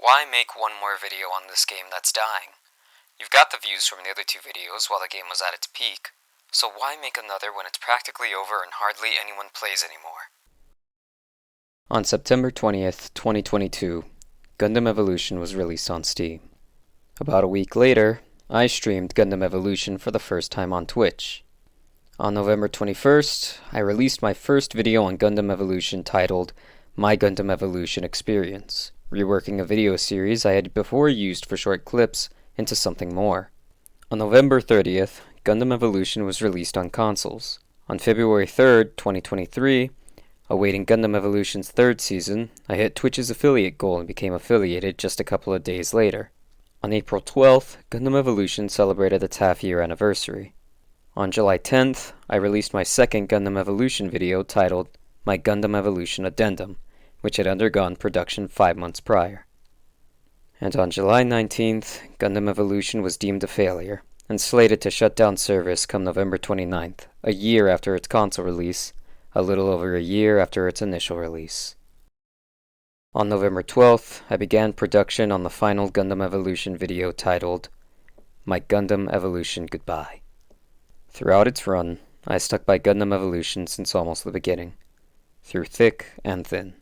Why make one more video on this game that's dying? You've got the views from the other two videos while the game was at its peak, so why make another when it's practically over and hardly anyone plays anymore? On September 20th, 2022, Gundam Evolution was released on Steam. About a week later, I streamed Gundam Evolution for the first time on Twitch. On November 21st, I released my first video on Gundam Evolution titled My Gundam Evolution Experience, reworking a video series I had before used for short clips into something more. On November 30th, Gundam Evolution was released on consoles. On February 3rd, 2023, awaiting Gundam Evolution's third season, I hit Twitch's affiliate goal and became affiliated just a couple of days later. On April 12th, Gundam Evolution celebrated its half-year anniversary. On July 10th, I released my second Gundam Evolution video titled My Gundam Evolution Addendum, which had undergone production 5 months prior. And on July 19th, Gundam Evolution was deemed a failure, and slated to shut down service come November 29th, a year after its console release, a little over a year after its initial release. On November 12th, I began production on the final Gundam Evolution video titled My Gundam Evolution Goodbye. Throughout its run, I stuck by Gundam Evolution since almost the beginning, through thick and thin.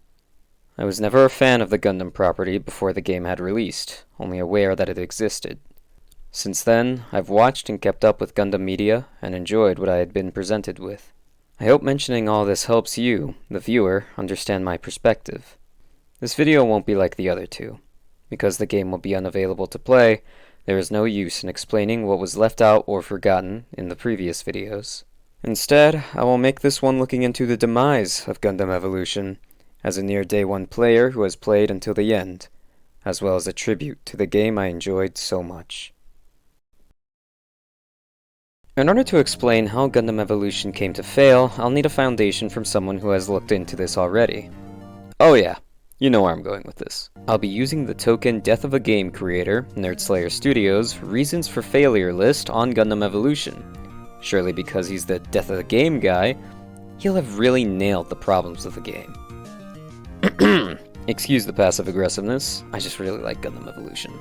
I was never a fan of the Gundam property before the game had released, only aware that it existed. Since then, I've watched and kept up with Gundam media and enjoyed what I had been presented with. I hope mentioning all this helps you, the viewer, understand my perspective. This video won't be like the other two. Because the game will be unavailable to play, there is no use in explaining what was left out or forgotten in the previous videos. Instead, I will make this one looking into the demise of Gundam Evolution, as a near day one player who has played until the end, as well as a tribute to the game I enjoyed so much. In order to explain how Gundam Evolution came to fail, I'll need a foundation from someone who has looked into this already. Oh yeah, you know where I'm going with this. I'll be using the token Death of a Game creator, Nerdslayer Studios' Reasons for Failure list on Gundam Evolution. Surely because he's the Death of the Game guy, he'll have really nailed the problems of the game. Excuse the passive aggressiveness, I just really like Gundam Evolution.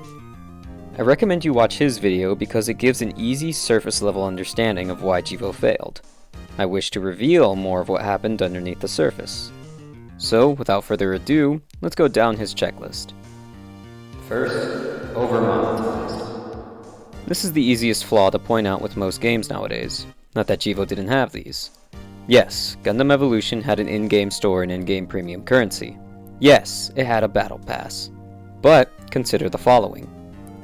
I recommend you watch his video because it gives an easy surface level understanding of why GEVO failed. I wish to reveal more of what happened underneath the surface. So, without further ado, let's go down his checklist. First, over-monetized. This is the easiest flaw to point out with most games nowadays. Not that GEVO didn't have these. Yes, Gundam Evolution had an in-game store and in-game premium currency. Yes, it had a battle pass. But, consider the following.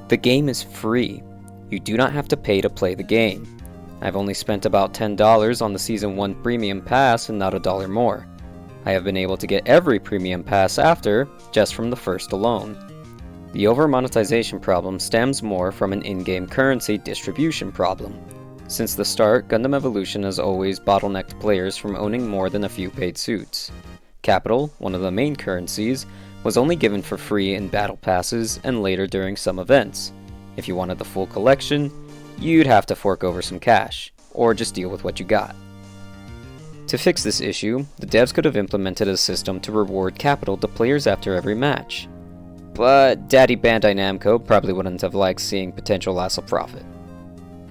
The game is free. You do not have to pay to play the game. I've only spent about $10 on the Season 1 Premium Pass and not $1 more. I have been able to get every Premium Pass after, just from the first alone. The over-monetization problem stems more from an in-game currency distribution problem. Since the start, Gundam Evolution has always bottlenecked players from owning more than a few paid suits. Capital, one of the main currencies, was only given for free in battle passes and later during some events. If you wanted the full collection, you'd have to fork over some cash, or just deal with what you got. To fix this issue, the devs could have implemented a system to reward capital to players after every match. But Daddy Bandai Namco probably wouldn't have liked seeing potential loss of profit.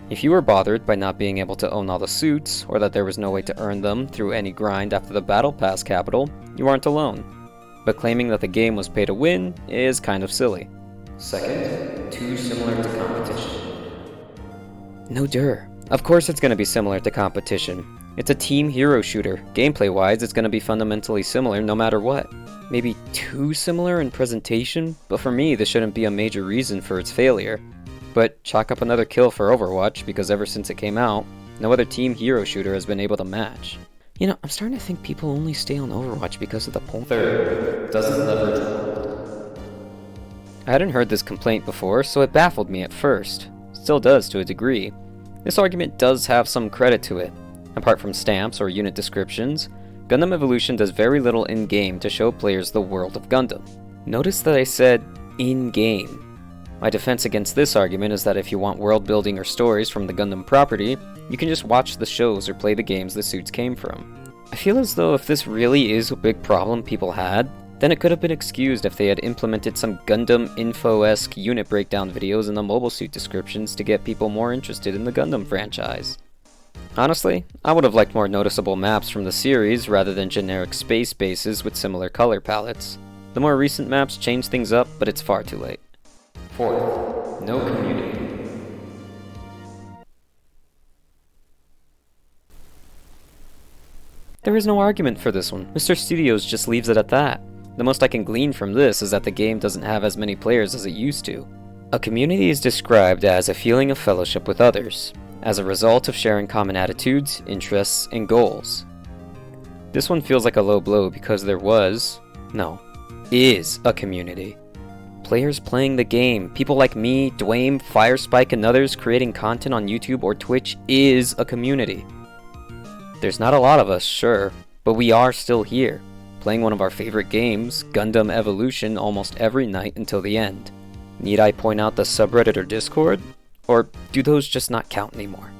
If you were bothered by not being able to own all the suits, or that there was no way to earn them through any grind after the Battle Pass capital, you aren't alone. But claiming that the game was pay to win is kind of silly. Second, too similar to competition. No dur. Of course it's going to be similar to competition. It's a team hero shooter. Gameplay-wise, it's going to be fundamentally similar no matter what. Maybe too similar in presentation, but for me this shouldn't be a major reason for its failure. But chalk up another kill for Overwatch, because ever since it came out, no other team hero shooter has been able to match. You know, I'm starting to think people only stay on Overwatch because of the point. Third, doesn't leverage. I hadn't heard this complaint before, so it baffled me at first. Still does to a degree. This argument does have some credit to it. Apart from stamps or unit descriptions, Gundam Evolution does very little in-game to show players the world of Gundam. Notice that I said in-game. My defense against this argument is that if you want world building or stories from the Gundam property, you can just watch the shows or play the games the suits came from. I feel as though if this really is a big problem people had, Then it could have been excused if they had implemented some Gundam info-esque unit breakdown videos in the mobile suit descriptions to get people more interested in the Gundam franchise. Honestly, I would have liked more noticeable maps from the series rather than generic space bases with similar color palettes. The more recent maps change things up, but it's far too late. Fourth, no community. There is no argument for this one. Mr. Studios just leaves it at that. The most I can glean from this is that the game doesn't have as many players as it used to. A community is described as a feeling of fellowship with others, as a result of sharing common attitudes, interests, and goals. This one feels like a low blow because there is a community. Players playing the game, people like me, Dwayne, Firespike, and others creating content on YouTube or Twitch is a community. There's not a lot of us, sure, but we are still here, playing one of our favorite games, Gundam Evolution, almost every night until the end. Need I point out the subreddit or Discord? Or do those just not count anymore?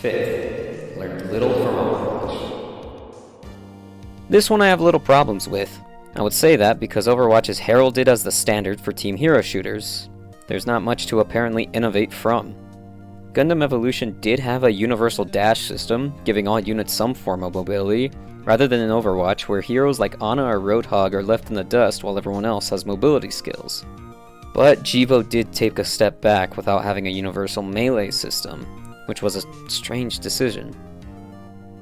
Fifth, learned little from Overwatch. This one I have little problems with. I would say that because Overwatch is heralded as the standard for team hero shooters. There's not much to apparently innovate from. Gundam Evolution did have a universal dash system, giving all units some form of mobility, rather than in Overwatch where heroes like Ana or Roadhog are left in the dust while everyone else has mobility skills. But GEVO did take a step back without having a universal melee system, which was a strange decision.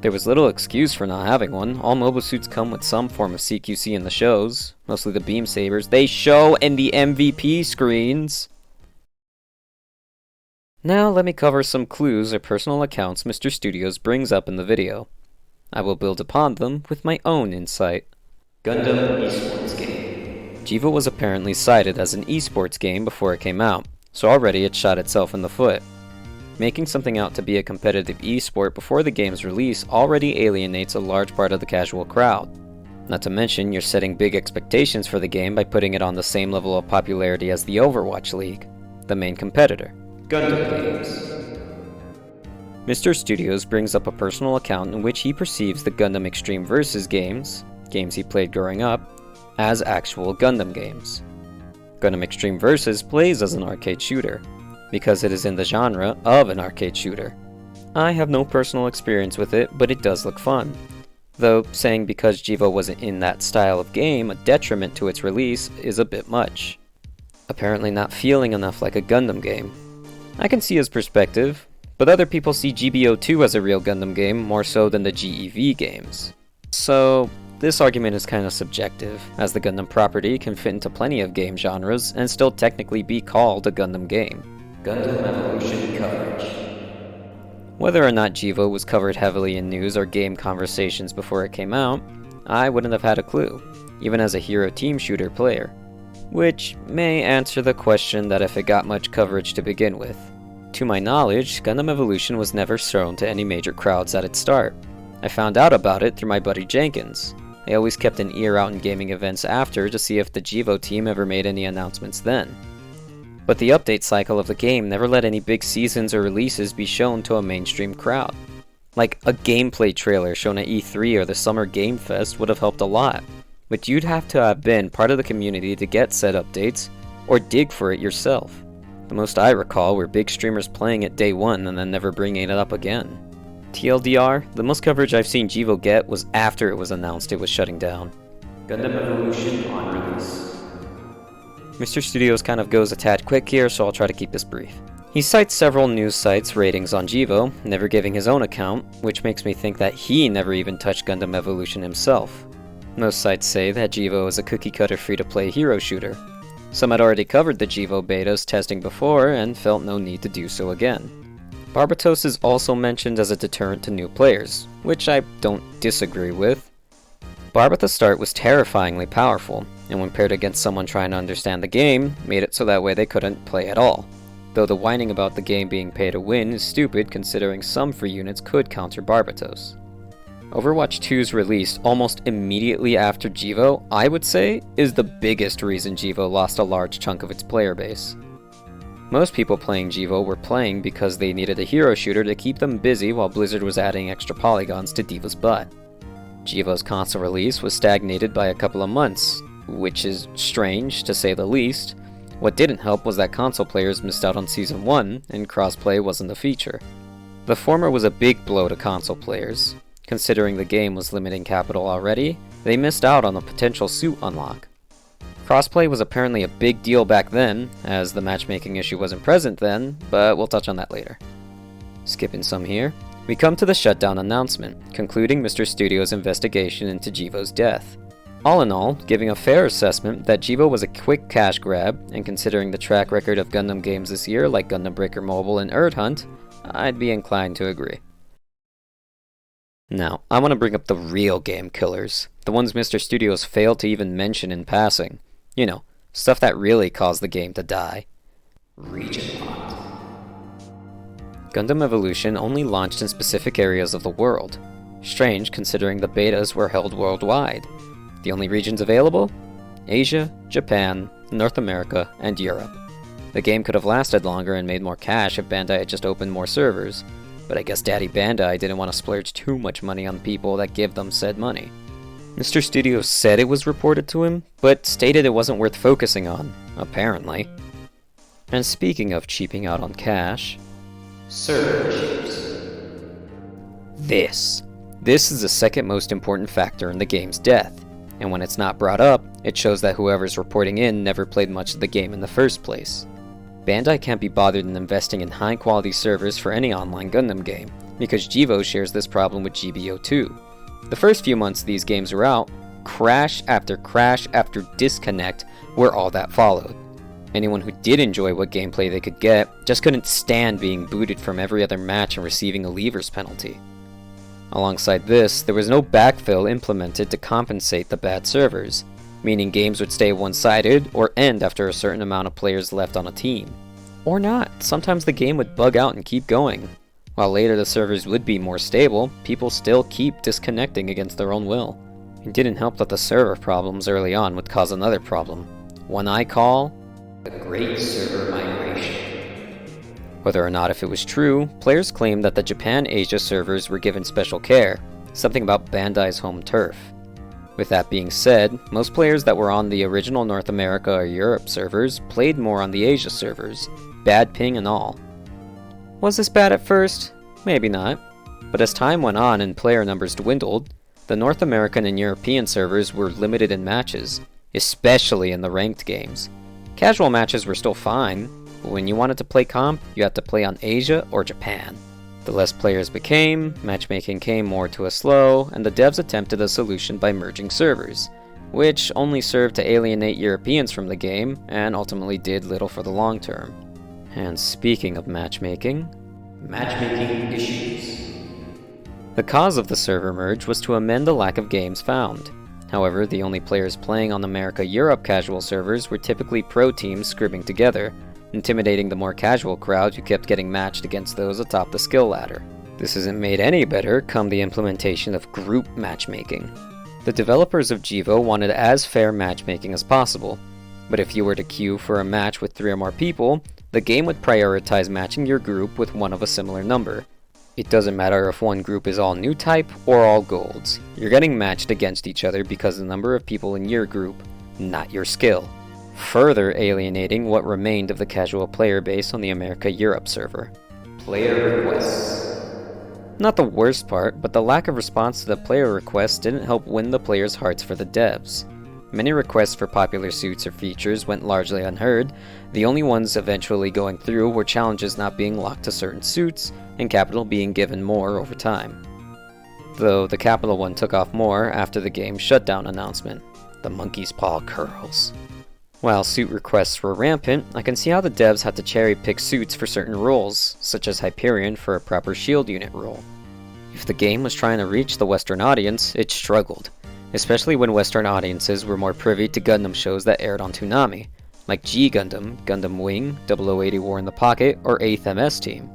There was little excuse for not having one. All mobile suits come with some form of CQC in the shows, mostly the beam sabers they show in the MVP screens. Now let me cover some clues or personal accounts Mr. Studios brings up in the video. I will build upon them with my own insight. Gundam Esports Game. GEVO was apparently cited as an esports game before it came out, so already it shot itself in the foot. Making something out to be a competitive esport before the game's release already alienates a large part of the casual crowd. Not to mention, you're setting big expectations for the game by putting it on the same level of popularity as the Overwatch League, the main competitor. Gundam Games. Mr. Studios brings up a personal account in which he perceives the Gundam Extreme Versus games he played growing up, as actual Gundam games. Gundam Extreme Versus plays as an arcade shooter, because it is in the genre of an arcade shooter. I have no personal experience with it, but it does look fun. Though saying because GEVO wasn't in that style of game a detriment to its release is a bit much. Apparently not feeling enough like a Gundam game. I can see his perspective, but other people see GBO2 as a real Gundam game more so than the GEV games. So this argument is kinda subjective, as the Gundam property can fit into plenty of game genres and still technically be called a Gundam game. Gundam Evolution coverage. Whether or not GEVO was covered heavily in news or game conversations before it came out, I wouldn't have had a clue, even as a hero team shooter player. Which may answer the question that if it got much coverage to begin with. To my knowledge, Gundam Evolution was never shown to any major crowds at its start. I found out about it through my buddy Jenkins. I always kept an ear out in gaming events after to see if the GEVO team ever made any announcements then. But the update cycle of the game never let any big seasons or releases be shown to a mainstream crowd. Like a gameplay trailer shown at E3 or the Summer Game Fest would have helped a lot, but you'd have to have been part of the community to get said updates, or dig for it yourself. The most I recall were big streamers playing it day one and then never bringing it up again. TLDR, the most coverage I've seen GEVO get was after it was announced it was shutting down. Gundam Evolution on release. Mr. Studios kind of goes a tad quick here, so I'll try to keep this brief. He cites several news sites' ratings on GEVO, never giving his own account, which makes me think that he never even touched Gundam Evolution himself. Most sites say that GEVO is a cookie-cutter free-to-play hero shooter. Some had already covered the GEVO beta's testing before and felt no need to do so again. Barbatos is also mentioned as a deterrent to new players, which I don't disagree with. Barb at the start was terrifyingly powerful, and when paired against someone trying to understand the game, made it so that way they couldn't play at all. Though the whining about the game being pay to win is stupid considering some free units could counter Barbatos. Overwatch 2's release almost immediately after GEVO, I would say, is the biggest reason GEVO lost a large chunk of its player base. Most people playing GEVO were playing because they needed a hero shooter to keep them busy while Blizzard was adding extra polygons to D.Va's butt. GEVO's console release was stagnated by a couple of months, which is strange to say the least. What didn't help was that console players missed out on Season 1, and crossplay wasn't a feature. The former was a big blow to console players. Considering the game was limiting capital already, they missed out on a potential suit unlock. Crossplay was apparently a big deal back then, as the matchmaking issue wasn't present then, but we'll touch on that later. Skipping some here, we come to the shutdown announcement, concluding Mr. Studio's investigation into GEVO's death. All in all, giving a fair assessment that GEVO was a quick cash grab, and considering the track record of Gundam games this year like Gundam Breaker Mobile and Earth Hunt, I'd be inclined to agree. Now, I want to bring up the real game killers, the ones Mr. Studios failed to even mention in passing. You know, stuff that really caused the game to die. Region locked. Gundam Evolution only launched in specific areas of the world. Strange considering the betas were held worldwide. The only regions available? Asia, Japan, North America, and Europe. The game could have lasted longer and made more cash if Bandai had just opened more servers, but I guess Daddy Bandai didn't want to splurge too much money on people that give them said money. Mr. Studios said it was reported to him, but stated it wasn't worth focusing on, apparently. And speaking of cheaping out on cash, server chips. This is the second most important factor in the game's death. And when it's not brought up, it shows that whoever's reporting in never played much of the game in the first place. Bandai can't be bothered in investing in high-quality servers for any online Gundam game, because GEVO shares this problem with GBO too. The first few months these games were out, crash after disconnect were all that followed. Anyone who did enjoy what gameplay they could get just couldn't stand being booted from every other match and receiving a leavers penalty. Alongside this, there was no backfill implemented to compensate the bad servers, meaning games would stay one-sided or end after a certain amount of players left on a team. Or not, sometimes the game would bug out and keep going. While later the servers would be more stable, people still keep disconnecting against their own will. It didn't help that the server problems early on would cause another problem, one I call the Great Server Migration. Whether or not if it was true, players claimed that the Japan-Asia servers were given special care, something about Bandai's home turf. With that being said, most players that were on the original North America or Europe servers played more on the Asia servers, bad ping and all. Was this bad at first? Maybe not. But as time went on and player numbers dwindled, the North American and European servers were limited in matches, especially in the ranked games. Casual matches were still fine, but when you wanted to play comp, you had to play on Asia or Japan. The less players became, matchmaking came more to a slow, and the devs attempted a solution by merging servers, which only served to alienate Europeans from the game, and ultimately did little for the long term. And speaking of matchmaking issues. The cause of the server merge was to amend the lack of games found. However, the only players playing on America-Europe casual servers were typically pro teams scrimming together, intimidating the more casual crowd who kept getting matched against those atop the skill ladder. This isn't made any better come the implementation of group matchmaking. The developers of GEVO wanted as fair matchmaking as possible, but if you were to queue for a match with 3 or more people, the game would prioritize matching your group with one of a similar number. It doesn't matter if one group is all new type or all golds. You're getting matched against each other because the number of people in your group, not your skill. Further alienating what remained of the casual player base on the America-Europe server. Player requests. Not the worst part, but the lack of response to the player requests didn't help win the players' hearts for the devs. Many requests for popular suits or features went largely unheard. The only ones eventually going through were challenges not being locked to certain suits, and capital being given more over time. Though the capital one took off more after the game's shutdown announcement. The monkey's paw curls. While suit requests were rampant, I can see how the devs had to cherry-pick suits for certain roles, such as Hyperion for a proper shield unit role. If the game was trying to reach the Western audience, it struggled, especially when Western audiences were more privy to Gundam shows that aired on Toonami, like G Gundam, Gundam Wing, 0080 War in the Pocket, or 8th MS Team.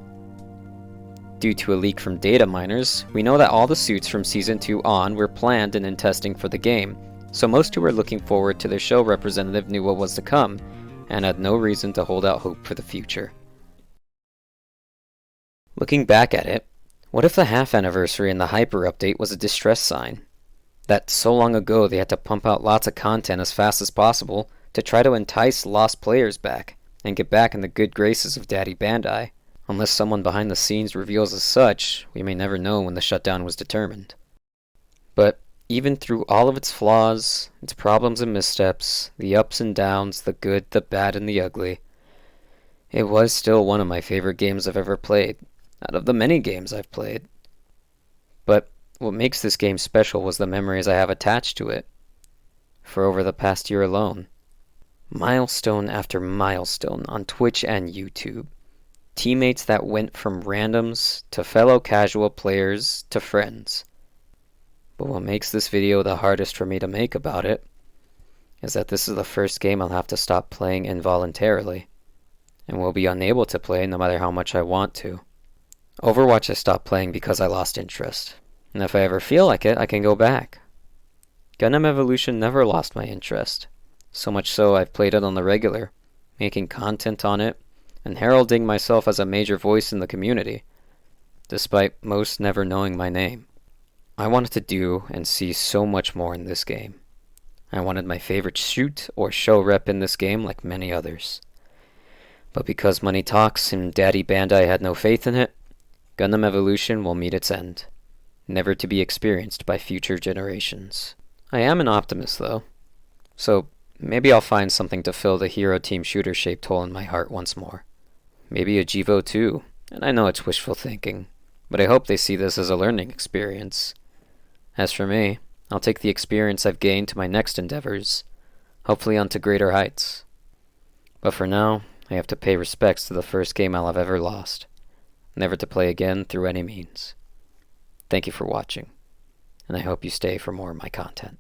Due to a leak from data miners, we know that all the suits from Season 2 on were planned and in testing for the game, so most who were looking forward to their show representative knew what was to come, and had no reason to hold out hope for the future. Looking back at it, what if the half anniversary in the Hyper update was a distress sign? That so long ago they had to pump out lots of content as fast as possible to try to entice lost players back and get back in the good graces of Daddy Bandai. Unless someone behind the scenes reveals as such, we may never know when the shutdown was determined. But even through all of its flaws, its problems and missteps, the ups and downs, the good, the bad, and the ugly, it was still one of my favorite games I've ever played, out of the many games I've played. But what makes this game special was the memories I have attached to it, for over the past year alone. Milestone after milestone on Twitch and YouTube. Teammates that went from randoms to fellow casual players to friends. But what makes this video the hardest for me to make about it is that this is the first game I'll have to stop playing involuntarily, and will be unable to play no matter how much I want to. Overwatch I stopped playing because I lost interest, and if I ever feel like it, I can go back. Gundam Evolution never lost my interest, so much so I've played it on the regular, making content on it, and heralding myself as a major voice in the community, despite most never knowing my name. I wanted to do and see so much more in this game. I wanted my favorite shoot or show rep in this game like many others. But because money talks and Daddy Bandai had no faith in it, Gundam Evolution will meet its end, never to be experienced by future generations. I am an optimist though, so maybe I'll find something to fill the hero team shooter shaped hole in my heart once more. Maybe a Jivo too, and I know it's wishful thinking, but I hope they see this as a learning experience. As for me, I'll take the experience I've gained to my next endeavors, hopefully onto greater heights. But for now, I have to pay respects to the first game I'll have ever lost, never to play again through any means. Thank you for watching, and I hope you stay for more of my content.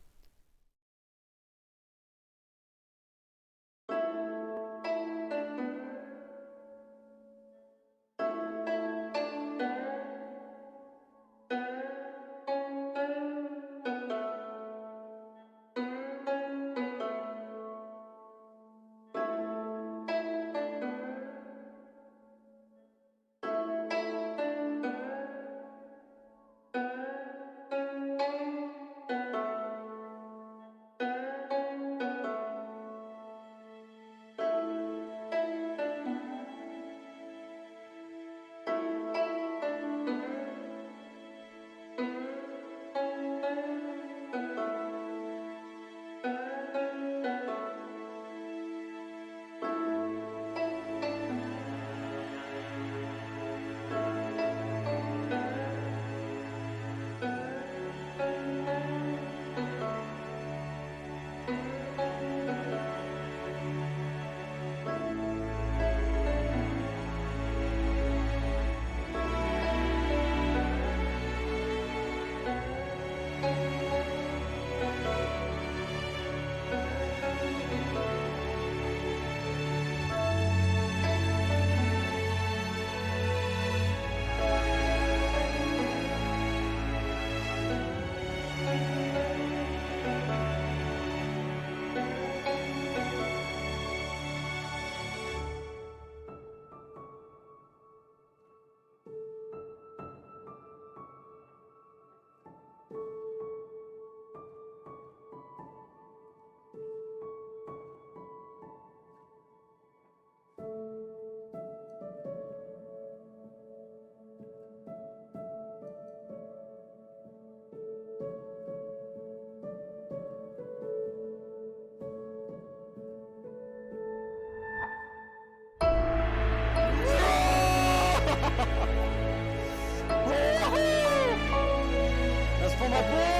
That's for my boy!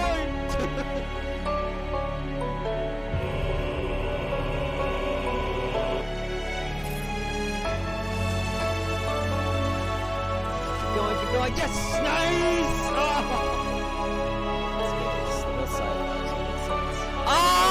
Keep going, yes! Nice! Oh! Oh!